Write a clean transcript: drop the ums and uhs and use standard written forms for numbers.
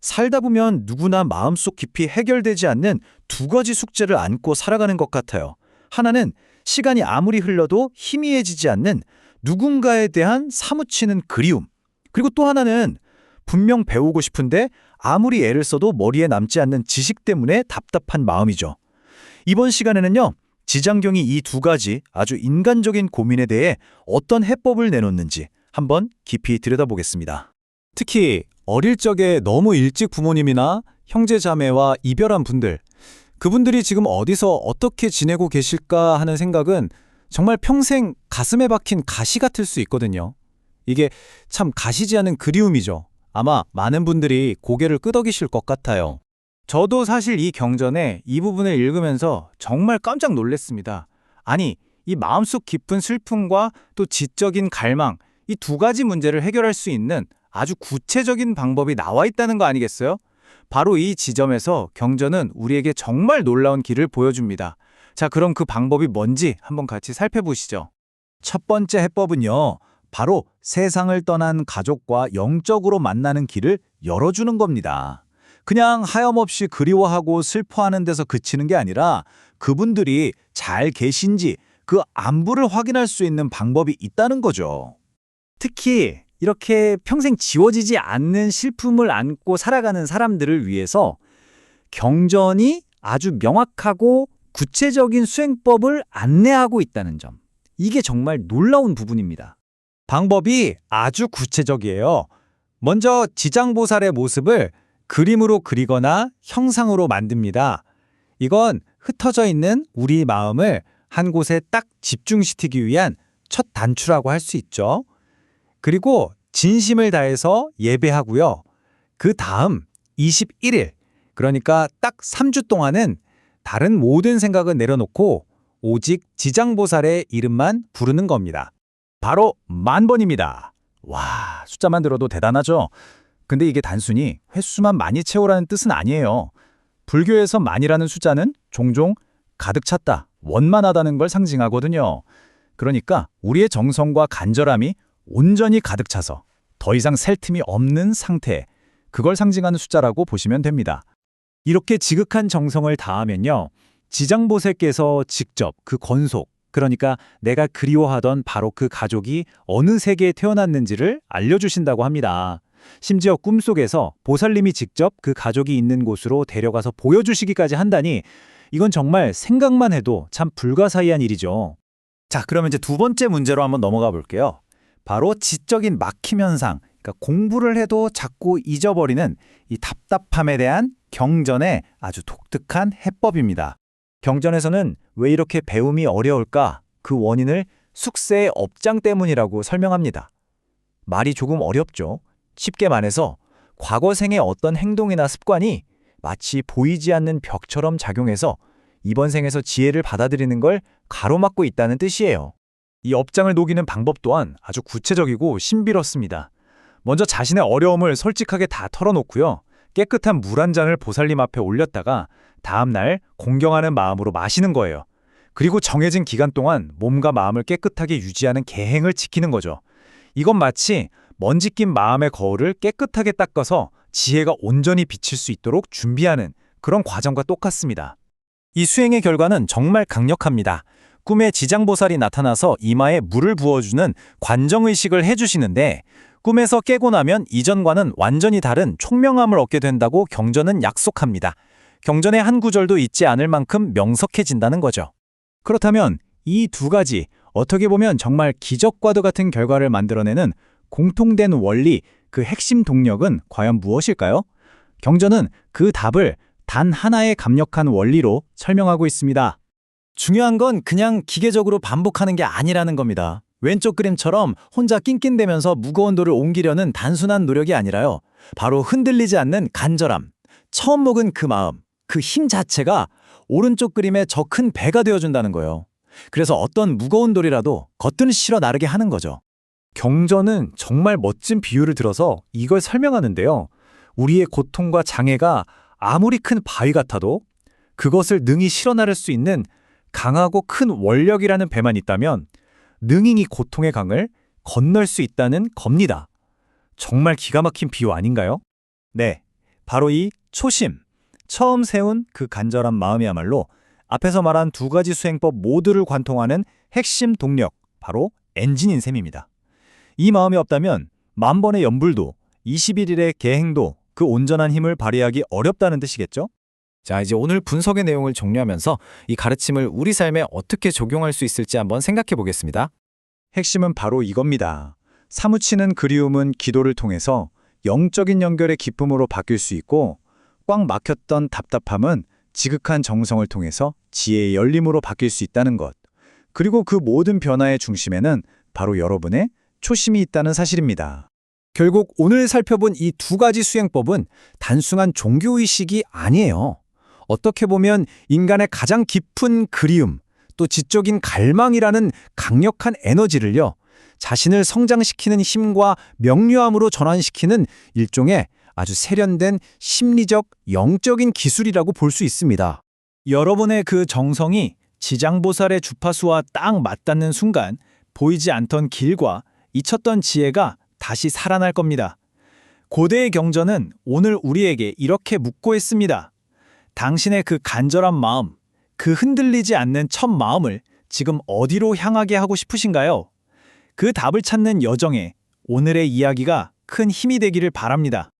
살다 보면 누구나 마음속 깊이 해결되지 않는 두 가지 숙제를 안고 살아가는 것 같아요. 하나는 시간이 아무리 흘러도 희미해지지 않는 누군가에 대한 사무치는 그리움. 그리고 또 하나는 분명 배우고 싶은데 아무리 애를 써도 머리에 남지 않는 지식 때문에 답답한 마음이죠. 이번 시간에는요, 지장경이 이 두 가지 아주 인간적인 고민에 대해 어떤 해법을 내놓는지 한번 깊이 들여다보겠습니다. 특히 어릴 적에 너무 일찍 부모님이나 형제자매와 이별한 분들, 그분들이 지금 어디서 어떻게 지내고 계실까 하는 생각은 정말 평생 가슴에 박힌 가시 같을 수 있거든요. 이게 참 가시지 않은 그리움이죠. 아마 많은 분들이 고개를 끄덕이실 것 같아요. 저도 사실 이 경전에 이 부분을 읽으면서 정말 깜짝 놀랐습니다. 아니, 이 마음속 깊은 슬픔과 또 지적인 갈망, 이 두 가지 문제를 해결할 수 있는 아주 구체적인 방법이 나와 있다는 거 아니겠어요? 바로 이 지점에서 경전은 우리에게 정말 놀라운 길을 보여줍니다. 자, 그럼 그 방법이 뭔지 한번 같이 살펴보시죠. 첫 번째 해법은요, 바로 세상을 떠난 가족과 영적으로 만나는 길을 열어주는 겁니다. 그냥 하염없이 그리워하고 슬퍼하는 데서 그치는 게 아니라 그분들이 잘 계신지 그 안부를 확인할 수 있는 방법이 있다는 거죠. 특히 이렇게 평생 지워지지 않는 슬픔을 안고 살아가는 사람들을 위해서 경전이 아주 명확하고 구체적인 수행법을 안내하고 있다는 점. 이게 정말 놀라운 부분입니다. 방법이 아주 구체적이에요. 먼저 지장보살의 모습을 그림으로 그리거나 형상으로 만듭니다. 이건 흩어져 있는 우리 마음을 한 곳에 딱 집중시키기 위한 첫 단추라고 할 수 있죠. 그리고 진심을 다해서 예배하고요. 그 다음 21일, 그러니까 딱 3주 동안은 다른 모든 생각을 내려놓고 오직 지장보살의 이름만 부르는 겁니다. 바로 10,000번입니다. 와, 숫자만 들어도 대단하죠? 근데 이게 단순히 횟수만 많이 채우라는 뜻은 아니에요. 불교에서 만이라는 숫자는 종종 가득 찼다, 원만하다는 걸 상징하거든요. 그러니까 우리의 정성과 간절함이 온전히 가득 차서 더 이상 셀 틈이 없는 상태, 그걸 상징하는 숫자라고 보시면 됩니다. 이렇게 지극한 정성을 다하면요, 지장보살께서 직접 그 권속, 그러니까 내가 그리워하던 바로 그 가족이 어느 세계에 태어났는지를 알려주신다고 합니다. 심지어 꿈속에서 보살님이 직접 그 가족이 있는 곳으로 데려가서 보여주시기까지 한다니 이건 정말 생각만 해도 참 불가사의한 일이죠. 자, 그러면 이제 두 번째 문제로 한번 넘어가 볼게요. 바로 지적인 막힘 현상, 그러니까 공부를 해도 자꾸 잊어버리는 이 답답함에 대한 경전의 아주 독특한 해법입니다. 경전에서는 왜 이렇게 배움이 어려울까? 그 원인을 숙세의 업장 때문이라고 설명합니다. 말이 조금 어렵죠? 쉽게 말해서 과거 생의 어떤 행동이나 습관이 마치 보이지 않는 벽처럼 작용해서 이번 생에서 지혜를 받아들이는 걸 가로막고 있다는 뜻이에요. 이 업장을 녹이는 방법 또한 아주 구체적이고 신비롭습니다. 먼저 자신의 어려움을 솔직하게 다 털어놓고요. 깨끗한 물 한 잔을 보살님 앞에 올렸다가 다음 날 공경하는 마음으로 마시는 거예요. 그리고 정해진 기간 동안 몸과 마음을 깨끗하게 유지하는 계행을 지키는 거죠. 이건 마치 먼지 낀 마음의 거울을 깨끗하게 닦아서 지혜가 온전히 비칠 수 있도록 준비하는 그런 과정과 똑같습니다. 이 수행의 결과는 정말 강력합니다. 꿈에 지장보살이 나타나서 이마에 물을 부어주는 관정의식을 해주시는데 꿈에서 깨고 나면 이전과는 완전히 다른 총명함을 얻게 된다고 경전은 약속합니다. 경전의 한 구절도 잊지 않을 만큼 명석해진다는 거죠. 그렇다면 이 두 가지, 어떻게 보면 정말 기적과도 같은 결과를 만들어내는 공통된 원리, 그 핵심 동력은 과연 무엇일까요? 경전은 그 답을 단 하나의 강력한 원리로 설명하고 있습니다. 중요한 건 그냥 기계적으로 반복하는 게 아니라는 겁니다. 왼쪽 그림처럼 혼자 낑낑대면서 무거운 돌을 옮기려는 단순한 노력이 아니라요. 바로 흔들리지 않는 간절함, 처음 먹은 그 마음, 그 힘 자체가 오른쪽 그림의 저 큰 배가 되어준다는 거예요. 그래서 어떤 무거운 돌이라도 겉들은 실어 나르게 하는 거죠. 경전은 정말 멋진 비유를 들어서 이걸 설명하는데요. 우리의 고통과 장애가 아무리 큰 바위 같아도 그것을 능히 실어 나를 수 있는 강하고 큰 원력이라는 배만 있다면 능히 이 고통의 강을 건널 수 있다는 겁니다. 정말 기가 막힌 비유 아닌가요? 네, 바로 이 초심, 처음 세운 그 간절한 마음이야말로 앞에서 말한 두 가지 수행법 모두를 관통하는 핵심 동력, 바로 엔진인 셈입니다. 이 마음이 없다면 만번의 연불도 21일의 계행도 그 온전한 힘을 발휘하기 어렵다는 뜻이겠죠? 자, 이제 오늘 분석의 내용을 정리하면서 이 가르침을 우리 삶에 어떻게 적용할 수 있을지 한번 생각해 보겠습니다. 핵심은 바로 이겁니다. 사무치는 그리움은 기도를 통해서 영적인 연결의 기쁨으로 바뀔 수 있고, 꽉 막혔던 답답함은 지극한 정성을 통해서 지혜의 열림으로 바뀔 수 있다는 것. 그리고 그 모든 변화의 중심에는 바로 여러분의 초심이 있다는 사실입니다. 결국 오늘 살펴본 이 두 가지 수행법은 단순한 종교의식이 아니에요. 어떻게 보면 인간의 가장 깊은 그리움, 또 지적인 갈망이라는 강력한 에너지를요, 자신을 성장시키는 힘과 명료함으로 전환시키는 일종의 아주 세련된 심리적, 영적인 기술이라고 볼 수 있습니다. 여러분의 그 정성이 지장보살의 주파수와 딱 맞닿는 순간 보이지 않던 길과 잊혔던 지혜가 다시 살아날 겁니다. 고대의 경전은 오늘 우리에게 이렇게 묻고 있습니다. 당신의 그 간절한 마음, 그 흔들리지 않는 첫 마음을 지금 어디로 향하게 하고 싶으신가요? 그 답을 찾는 여정에 오늘의 이야기가 큰 힘이 되기를 바랍니다.